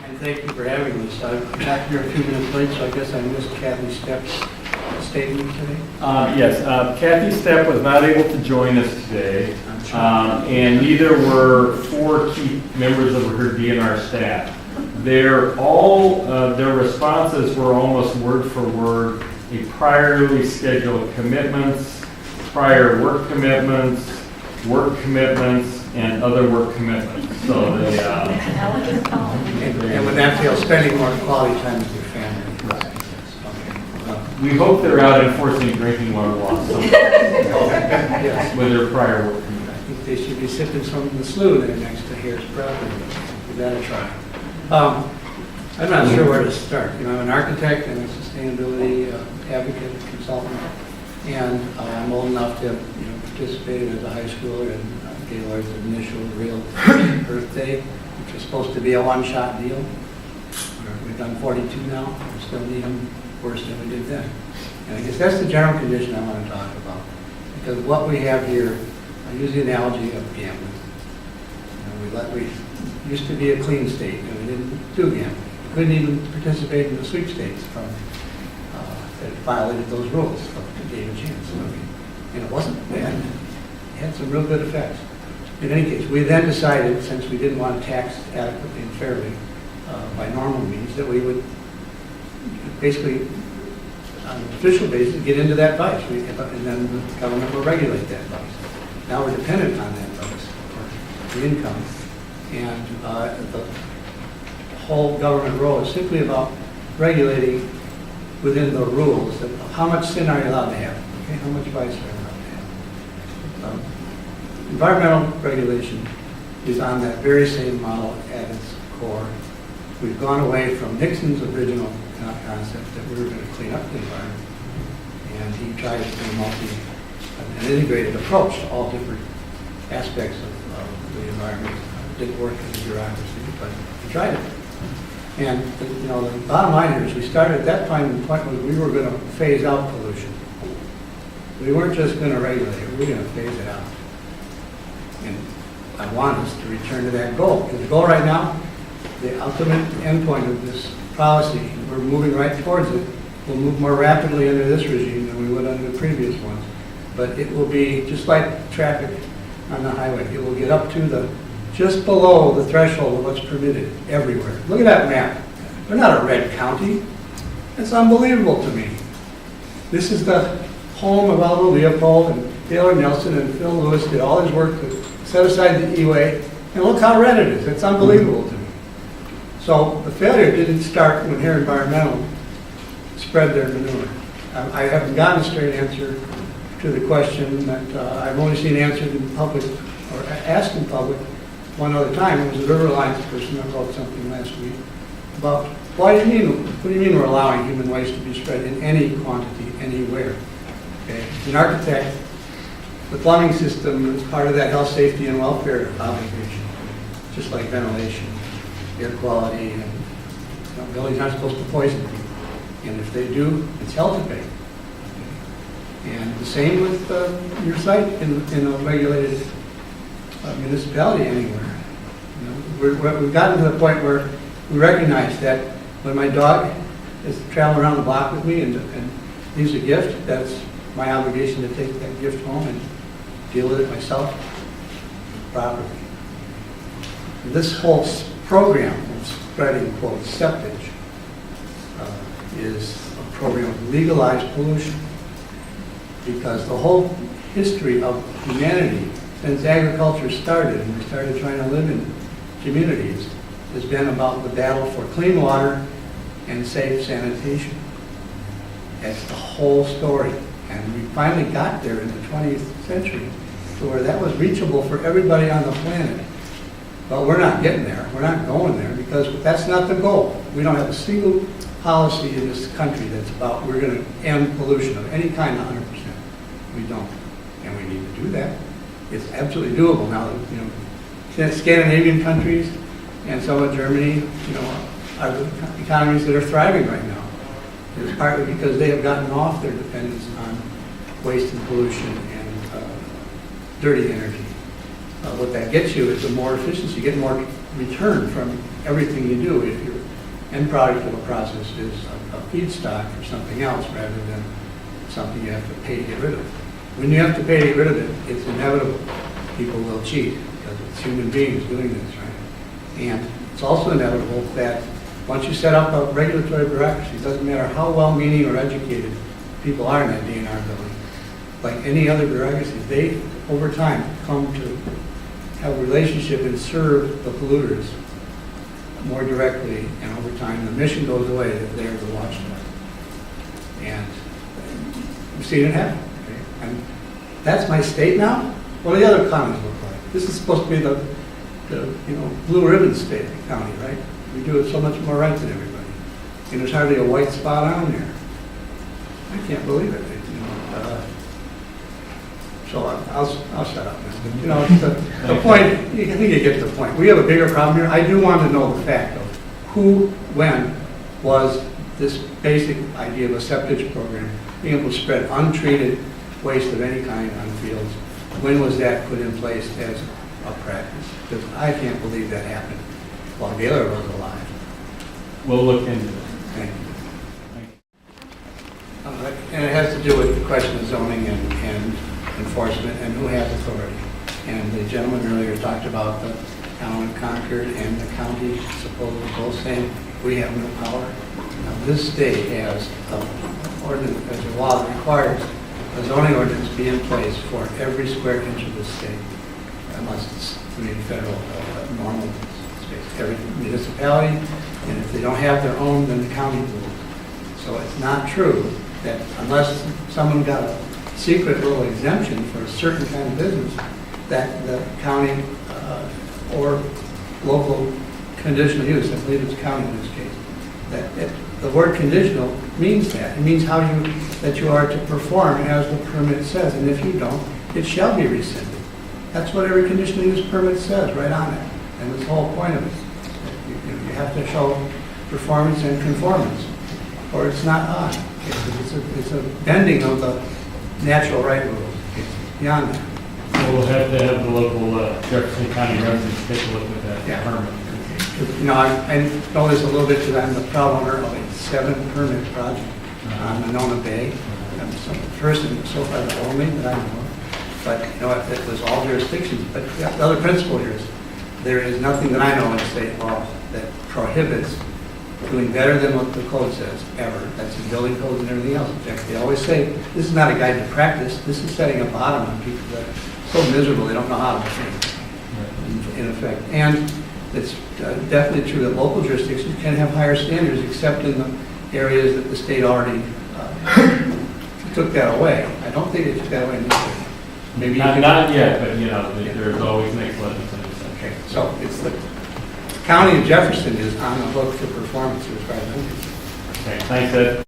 And thank you for having us. I got here a few minutes late, so I guess I missed Kathy Stepp's statement today. Yes, Kathy Stepp was not able to join us today, and neither were 4 key members of her DNR staff. Their responses were almost word for word a priorly scheduled commitments, prior work commitments, and other work commitments. So they, and would that feel spending more quality time with your family? we hope they're out enforcing drinking water laws Yes. with their prior work I commitments. think they should be sipping from the slough there next to Harris property. Give that a try. I'm not sure where to start. You know, I'm an architect and a sustainability advocate, consultant, and I'm old enough to participate as a high schooler in Gaylord's initial real Earth Day, which was supposed to be a one-shot deal. We've done 42 now. We still need them worse than we did then. And I guess that's the general condition I want to talk about. Because what we have here, I use the analogy of gambling. We used to be a clean state, and we didn't do gambling. We couldn't even participate in the sweepstakes that violated those rules, but it gave a chance. And it wasn't bad. It had some real good effects. In any case, we then decided, since we didn't want to tax adequately and fairly by normal means, that we would basically, on an official basis, get into that vice. And then the government will regulate that vice. Now we're dependent on that vice for the income. And the whole government role is simply about regulating within the rules of how much sin are you allowed to have, okay? How much vice are you allowed to have. Environmental regulation is on that very same model at its core. We've gone away from Nixon's original concept that we were going to clean up the environment, and he tried to do an integrated approach to all different aspects of the environment. It didn't work in the bureaucracy, but he tried it. And the bottom line here is we started at that point, the point was we were going to phase out pollution. We weren't just going to regulate it, we were going to phase it out. And I want us to return to that goal. Because the goal right now, the ultimate endpoint of this policy, we're moving right towards it. We'll move more rapidly under this regime than we would under the previous ones. But it will be just like traffic on the highway. It will get up to just below the threshold of what's permitted everywhere. Look at that map. We're not a red county. It's unbelievable to me. This is the home of Aldo Leopold and Taylor Nelson and Phil Lewis did all his work to set aside the E-way. And look how red it is. It's unbelievable to me. So the failure didn't start when Herr Environmental spread their manure. I haven't gotten a straight answer to the question that I've only seen answered in public or asked in public one other time. It was a River Alliance person that wrote something last week about what do you mean we're allowing human waste to be spread in any quantity, anywhere? Okay. As an architect, the plumbing system is part of that health, safety, and welfare obligation, just like ventilation, air quality, and buildings aren't supposed to poison people. And if they do, it's hell to pay. And the same with your site in a regulated municipality anywhere. We've gotten to the point where we recognize that when my dog is traveling around the block with me and leaves a gift, that's my obligation to take that gift home and deal with it myself properly. This whole program of spreading, quote, septage is a program of legalized pollution, because the whole history of humanity since agriculture started and we started trying to live in communities has been about the battle for clean water and safe sanitation. That's the whole story. And we finally got there in the 20th century to where that was reachable for everybody on the planet. But we're not getting there. We're not going there because that's not the goal. We don't have a single policy in this country that's about we're going to end pollution of any kind 100%. We don't. And we need to do that. It's absolutely doable now. Scandinavian countries and some of Germany, are the economies that are thriving right now. It's partly because they have gotten off their dependence on waste and pollution and dirty energy. What that gets you is a more efficiency. You get more return from everything you do if you're end product of a process is a feedstock for something else rather than something you have to pay to get rid of. When you have to pay to get rid of it, it's inevitable. People will cheat because it's human beings doing this, right? And it's also inevitable that once you set up a regulatory bureaucracy, it doesn't matter how well-meaning or educated people are in that DNR building, like any other bureaucracy, they, over time, come to have a relationship and serve the polluters more directly, and over time, the mission goes away that they're the watchdog. And we've seen it happen. Okay? And that's my state now. What do the other counties look like? This is supposed to be the blue ribbon state county, right? We do it so much more right than everybody. And there's hardly a white spot on there. I can't believe it. So I'll shut up now. The point, I think you get the point. We have a bigger problem here. I do want to know the fact of who, when, was this basic idea of a septage program, being able to spread untreated waste of any kind on fields. When was that put in place as a practice? Because I can't believe that happened while Gaylor was alive. We'll look into it. Thank you. And it has to do with the question of zoning and enforcement and who has authority. And the gentleman earlier talked about the town of Concord and the county supposedly both saying we have no power. Now, this state has an ordinance, as a law that requires a zoning ordinance be in place for every square inch of the state, unless it's federal normal space. Every municipality, and if they don't have their own, then the county will. So it's not true that unless someone got a secret little exemption for a certain kind of business, that the county or local conditional use, I believe it's county in this case, that the word conditional means that. It means that you are to perform as the permit says, and if you don't, it shall be rescinded. That's what every conditional use permit says right on it, and that's the whole point of it. You have to show performance and conformance, or it's not on. It's a bending of the natural right rules. It's beyond that. We'll have to have the local Jefferson County residents take a look at that permit. I know this a little bit because I'm the proud owner of a 7-permit project on Monona Bay. I'm the first and so far the only that I know of. But it was all jurisdictions. But the other principle here is there is nothing that I know in state law that prohibits doing better than what the code says, ever. That's in building codes and everything else. In fact, they always say, this is not a guide to practice, this is setting a bottom on people that are so miserable they don't know how to change, in effect. And it's definitely true that local jurisdictions can have higher standards, except in the areas that the state already took that away. I don't think they took that away in this case. Maybe not yet, but there's always next legislation. Okay, so it's the county of Jefferson is on the hook for performance as far as I'm concerned. Okay, thanks, Ed.